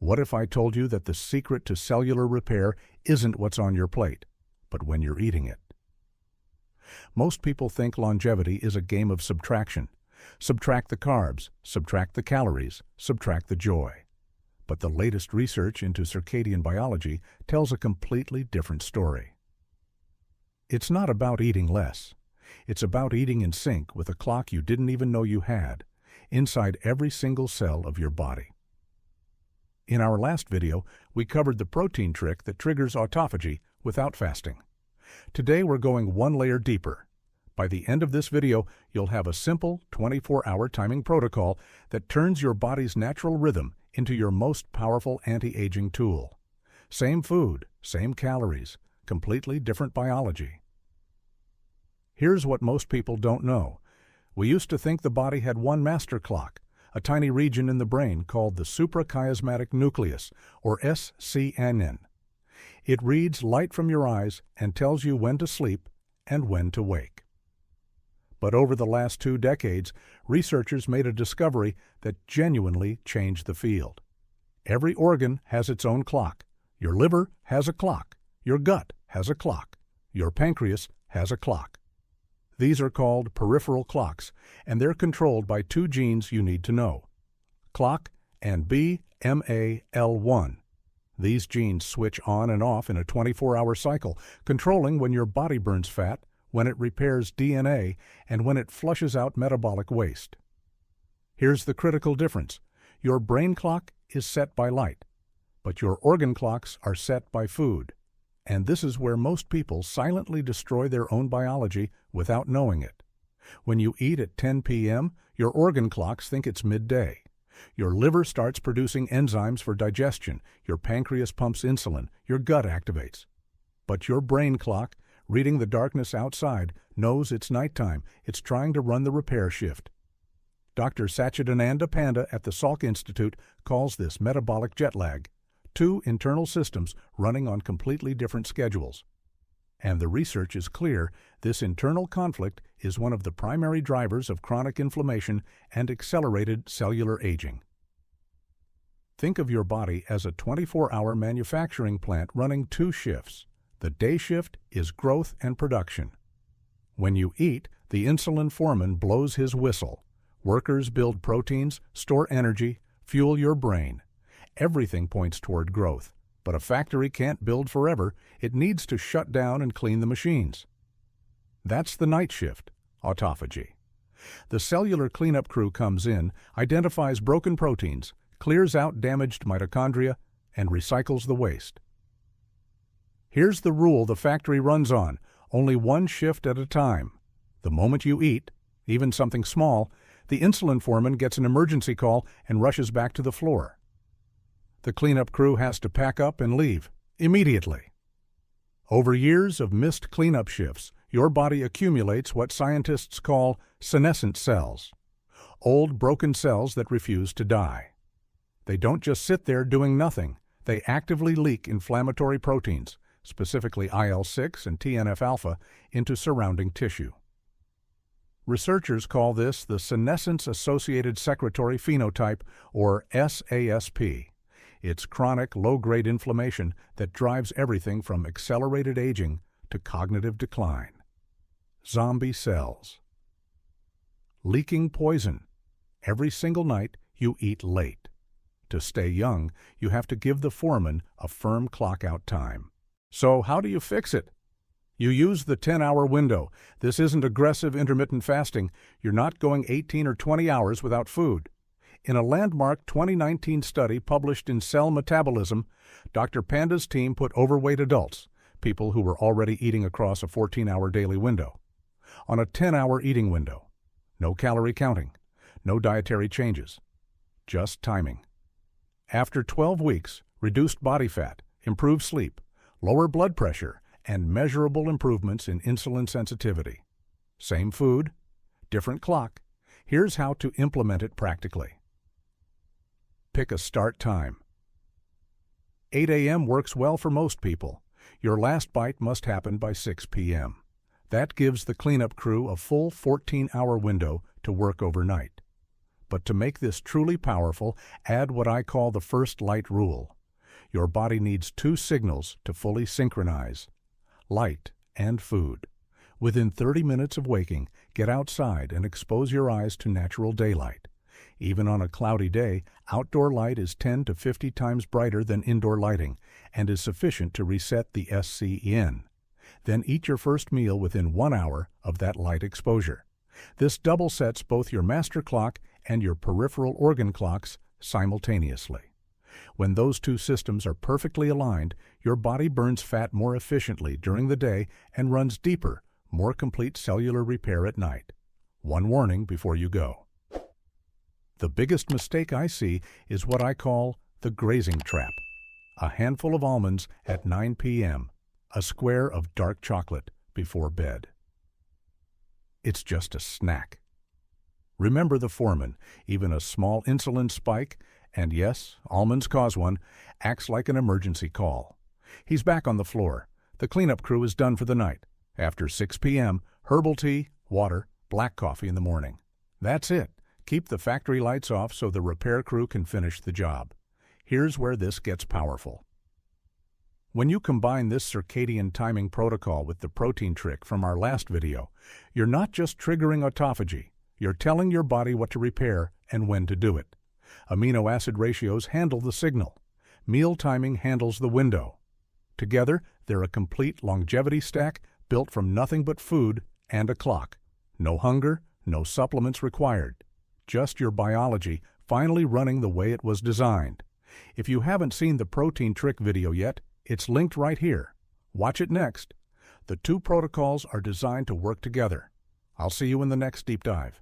What if I told you that the secret to cellular repair isn't what's on your plate, but when you're eating it? Most people think longevity is a game of subtraction. Subtract the carbs, subtract the calories, subtract the joy. But the latest research into circadian biology tells a completely different story. It's not about eating less. It's about eating in sync with a clock you didn't even know you had, inside every single cell of your body. In our last video, we covered the protein trick that triggers autophagy without fasting. Today we're going one layer deeper. By the end of this video, you'll have a simple 24-hour timing protocol that turns your body's natural rhythm into your most powerful anti-aging tool. Same food, same calories, completely different biology. Here's what most people don't know. We used to think the body had one master clock, a tiny region in the brain called the suprachiasmatic nucleus, or SCNN. It reads light from your eyes and tells you when to sleep and when to wake. But over the last 2 decades, researchers made a discovery that genuinely changed the field. Every organ has its own clock. Your liver has a clock. Your gut has a clock. Your pancreas has a clock. These are called peripheral clocks, and they're controlled by 2 genes you need to know: clock and BMAL1. These genes switch on and off in a 24-hour cycle, controlling when your body burns fat, when it repairs DNA, and when it flushes out metabolic waste. Here's the critical difference. Your brain clock is set by light, but your organ clocks are set by food. And this is where most people silently destroy their own biology without knowing it. When you eat at 10 p.m., your organ clocks think it's midday. Your liver starts producing enzymes for digestion, your pancreas pumps insulin, your gut activates. But your brain clock, reading the darkness outside, knows it's nighttime. It's trying to run the repair shift. Dr. Satchidananda Panda at the Salk Institute calls this metabolic jetlag. 2 internal systems running on completely different schedules. And the research is clear, this internal conflict is one of the primary drivers of chronic inflammation and accelerated cellular aging. Think of your body as a 24-hour manufacturing plant running 2 shifts. The day shift is growth and production. When you eat, the insulin foreman blows his whistle. Workers build proteins, store energy, fuel your brain. Everything points toward growth, but a factory can't build forever. It needs to shut down and clean the machines. That's the night shift, autophagy. The cellular cleanup crew comes in, identifies broken proteins, clears out damaged mitochondria, and recycles the waste. Here's the rule the factory runs on: only 1 shift at a time. The moment you eat, even something small, the insulin foreman gets an emergency call and rushes back to the floor. The cleanup crew has to pack up and leave immediately. Over years of missed cleanup shifts, your body accumulates what scientists call senescent cells, old broken cells that refuse to die. They don't just sit there doing nothing. They actively leak inflammatory proteins, specifically IL-6 and TNF-alpha, into surrounding tissue. Researchers call this the senescence-associated secretory phenotype, or SASP. It's chronic, low-grade inflammation that drives everything from accelerated aging to cognitive decline. Zombie cells. Leaking poison. Every single night, you eat late. To stay young, you have to give the foreman a firm clock-out time. So how do you fix it? You use the 10-hour window. This isn't aggressive intermittent fasting. You're not going 18 or 20 hours without food. In a landmark 2019 study published in Cell Metabolism, Dr. Panda's team put overweight adults, people who were already eating across a 14-hour daily window, on a 10-hour eating window. No calorie counting, no dietary changes, just timing. After 12 weeks, reduced body fat, improved sleep, lower blood pressure, and measurable improvements in insulin sensitivity. Same food, different clock. Here's how to implement it practically. Pick a start time. 8 a.m. works well for most people. Your last bite must happen by 6 p.m. That gives the cleanup crew a full 14-hour window to work overnight. But to make this truly powerful, add what I call the first light rule. Your body needs 2 signals to fully synchronize: light and food. Within 30 minutes of waking, get outside and expose your eyes to natural daylight. Even on a cloudy day, outdoor light is 10 to 50 times brighter than indoor lighting and is sufficient to reset the SCN. Then eat your first meal within 1 hour of that light exposure. This double sets both your master clock and your peripheral organ clocks simultaneously. When those 2 systems are perfectly aligned, your body burns fat more efficiently during the day and runs deeper, more complete cellular repair at night. One warning before you go. The biggest mistake I see is what I call the grazing trap. A handful of almonds at 9 p.m., a square of dark chocolate before bed. It's just a snack. Remember the foreman, even a small insulin spike, and yes, almonds cause one, acts like an emergency call. He's back on the floor. The cleanup crew is done for the night. After 6 p.m., herbal tea, water, black coffee in the morning. That's it. Keep the factory lights off so the repair crew can finish the job. Here's where this gets powerful. When you combine this circadian timing protocol with the protein trick from our last video, you're not just triggering autophagy, you're telling your body what to repair and when to do it. Amino acid ratios handle the signal. Meal timing handles the window. Together, they're a complete longevity stack built from nothing but food and a clock. No hunger, no supplements required. Just your biology finally running the way it was designed. If you haven't seen the protein trick video yet, it's linked right here. Watch it next. The 2 protocols are designed to work together. I'll see you in the next deep dive.